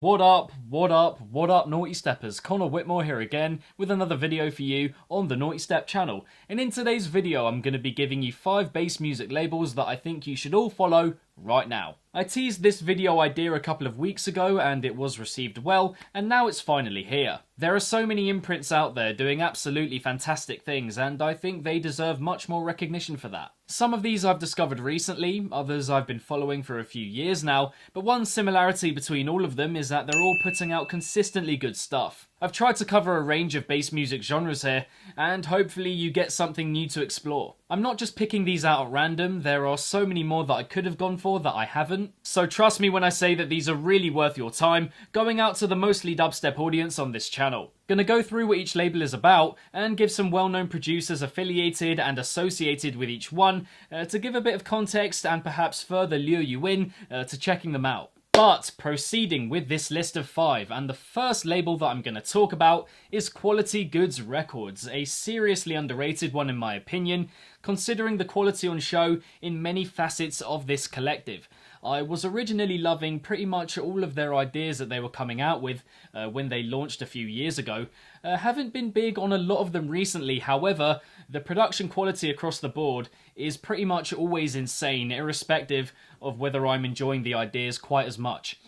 What up, what up, what up, Naughty Steppers? Connor Whitmore here again with another video for you on the Naughty Step channel. And in today's video, I'm going to be giving you 5 bass music labels that I think you should all follow right now. I teased this video idea a couple of weeks ago and it was received well, and now it's finally here. There are so many imprints out there doing absolutely fantastic things, and I think they deserve much more recognition for that. Some of these I've discovered recently, others I've been following for a few years now, but one similarity between all of them is that they're all putting out consistently good stuff. I've tried to cover a range of bass music genres here, and hopefully you get something new to explore. I'm not just picking these out at random, there are so many more that I could have gone for that I haven't. So trust me when I say that these are really worth your time, going out to the mostly dubstep audience on this channel. Gonna go through what each label is about, and give some well-known producers affiliated and associated with each one, to give a bit of context and perhaps further lure you in to checking them out. But proceeding with this list of 5, and the first label that I'm going to talk about is Quality Goods Records, a seriously underrated one in my opinion, considering the quality on show in many facets of this collective. I was originally loving pretty much all of their ideas that they were coming out with when they launched a few years ago. Haven't been big on a lot of them recently, however, the production quality across the board is pretty much always insane, irrespective of whether I'm enjoying the ideas quite as much.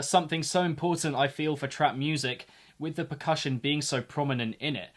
Something so important I feel for trap music, with the percussion being so prominent in it.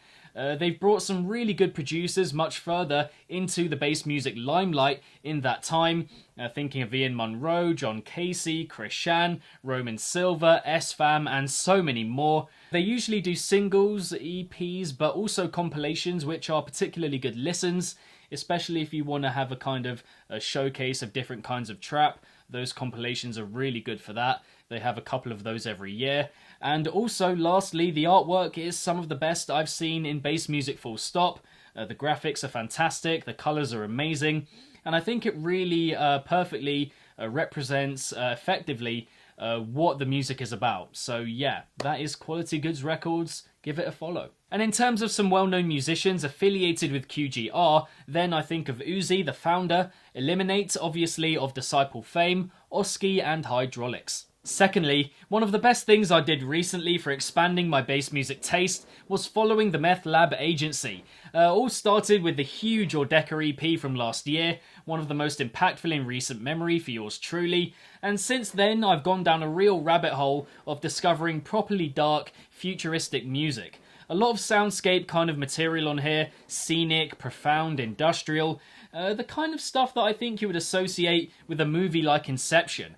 They've brought some really good producers much further into the bass music limelight in that time, thinking of Ian Monroe, John Casey, Chris Shan, Roman Silva, S-Fam, and so many more. They usually do singles, EPs, but also compilations, which are particularly good listens, especially if you want to have a kind of a showcase of different kinds of trap. Those compilations are really good for that. They have a couple of those every year. And also, lastly, the artwork is some of the best I've seen in bass music full stop. The graphics are fantastic, the colours are amazing, and I think it really perfectly represents effectively what the music is about. So yeah, that is Quality Goods Records. Give it a follow. And in terms of some well-known musicians affiliated with QGR, then I think of Uzi, the founder, Eliminate, obviously of Disciple fame, Oski, and Hydraulics. Secondly, one of the best things I did recently for expanding my bass music taste was following the Meth Lab agency. All started with the huge Ordeca EP from last year, one of the most impactful in recent memory for yours truly, and since then I've gone down a real rabbit hole of discovering properly dark, futuristic music. A lot of soundscape kind of material on here, scenic, profound, industrial, the kind of stuff that I think you would associate with a movie like Inception.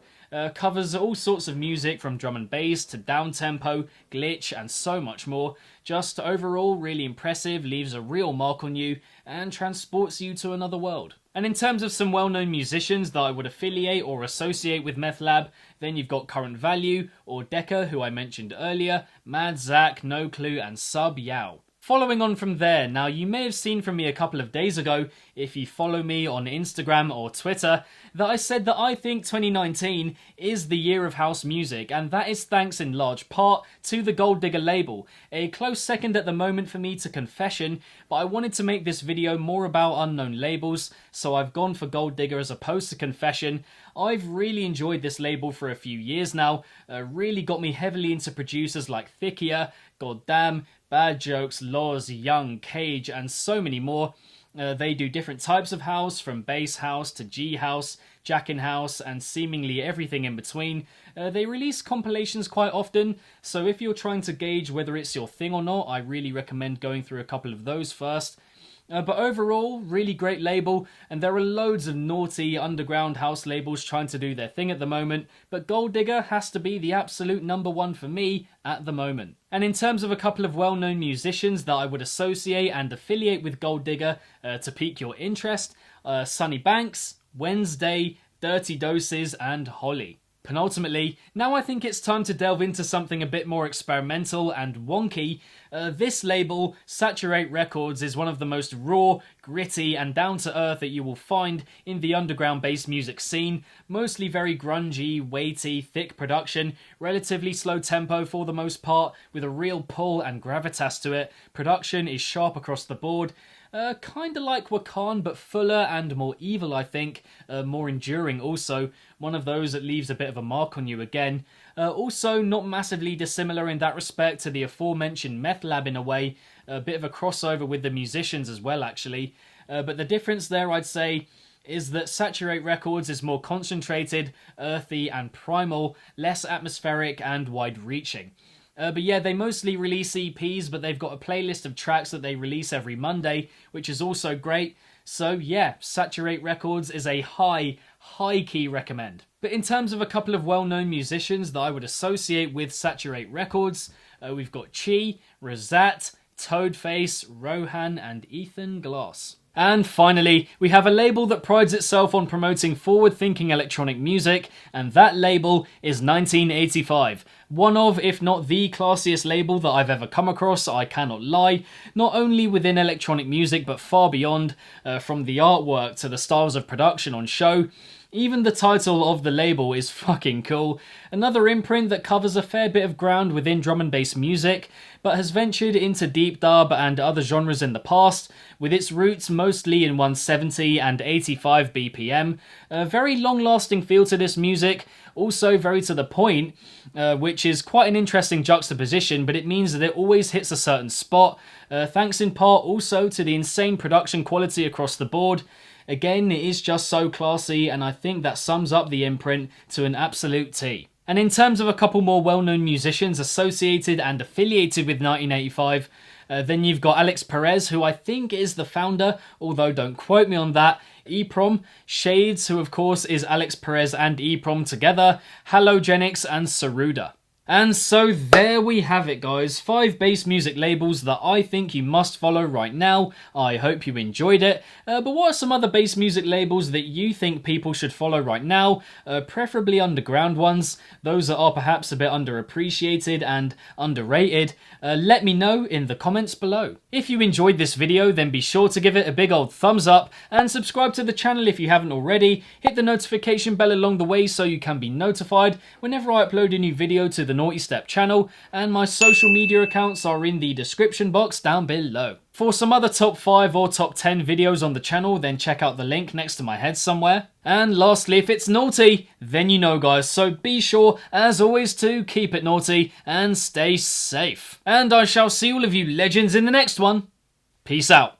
Covers all sorts of music from drum and bass to downtempo, glitch, and so much more. Just overall really impressive, leaves a real mark on you, and transports you to another world. And in terms of some well-known musicians that I would affiliate or associate with Meth Lab, then you've got Current Value, Ordeca, who I mentioned earlier, Mad Zach, No Clue, and Sub Yao. Following on from there, now you may have seen from me a couple of days ago, if you follow me on Instagram or Twitter, that I said that I think 2019 is the year of house music, and that is thanks in large part to the Gold Digger label. A close second at the moment for me to Confession, but I wanted to make this video more about unknown labels, so I've gone for Gold Digger as opposed to Confession. I've really enjoyed this label for a few years now, really got me heavily into producers like Thickia, Goddamn, Bad Jokes, Laws, Young, Cage, and so many more. They do different types of house, from bass house to G house, Jackin house, and seemingly everything in between. They release compilations quite often, so if you're trying to gauge whether it's your thing or not, I really recommend going through a couple of those first. But overall, really great label, and there are loads of naughty underground house labels trying to do their thing at the moment, but Gold Digger has to be the absolute #1 for me at the moment. And in terms of a couple of well-known musicians that I would associate and affiliate with Gold Digger to pique your interest, Sonny Banks, Wednesday, Dirty Doses, and Holly. Penultimately, now I think it's time to delve into something a bit more experimental and wonky. This label, Saturate Records, is one of the most raw, gritty, and down-to-earth that you will find in the underground bass music scene. Mostly very grungy, weighty, thick production, relatively slow tempo for the most part, with a real pull and gravitas to it. Production is sharp across the board. Kinda like Wakan, but fuller and more evil, I think. More enduring also. One of those that leaves a bit of a mark on you again. Also, not massively dissimilar in that respect to the aforementioned Meth Lab in a way. A bit of a crossover with the musicians as well, actually. But the difference there, I'd say, is that Saturate Records is more concentrated, earthy, and primal, less atmospheric and wide-reaching. But yeah, they mostly release EPs, but they've got a playlist of tracks that they release every Monday, which is also great. So yeah, Saturate Records is a high key recommend. But in terms of a couple of well-known musicians that I would associate with Saturate Records, we've got Chi, Razat, Toadface, Rohan, and Ethan Glass. And finally, we have a label that prides itself on promoting forward-thinking electronic music, and that label is 1985. One of, if not the classiest label that I've ever come across, I cannot lie, not only within electronic music but far beyond, from the artwork to the styles of production on show. Even the title of the label is fucking cool. Another imprint that covers a fair bit of ground within drum and bass music, but has ventured into deep dub and other genres in the past, with its roots mostly in 170 and 85 BPM. A very long-lasting feel to this music, also very to the point, which is quite an interesting juxtaposition, but it means that it always hits a certain spot, thanks in part also to the insane production quality across the board. Again, it is just so classy, and I think that sums up the imprint to an absolute T. And in terms of a couple more well-known musicians associated and affiliated with 1985, then you've got Alex Perez, who I think is the founder, although don't quote me on that, EPROM, Shades, who of course is Alex Perez and EPROM together, Halogenics, and Saruda. And so there we have it, guys. 5 bass music labels that I think you must follow right now. I hope you enjoyed it. But what are some other bass music labels that you think people should follow right now? Preferably underground ones. Those that are perhaps a bit underappreciated and underrated. Let me know in the comments below. If you enjoyed this video, then be sure to give it a big old thumbs up and subscribe to the channel if you haven't already. Hit the notification bell along the way so you can be notified whenever I upload a new video to the Nawtystep channel, and my social media accounts are in the description box down below. For some other top 5 or top 10 videos on the channel, then check out the link next to my head somewhere. And lastly, if it's naughty, then you know, guys, so be sure, as always, to keep it naughty and stay safe. And I shall see all of you legends in the next one. Peace out.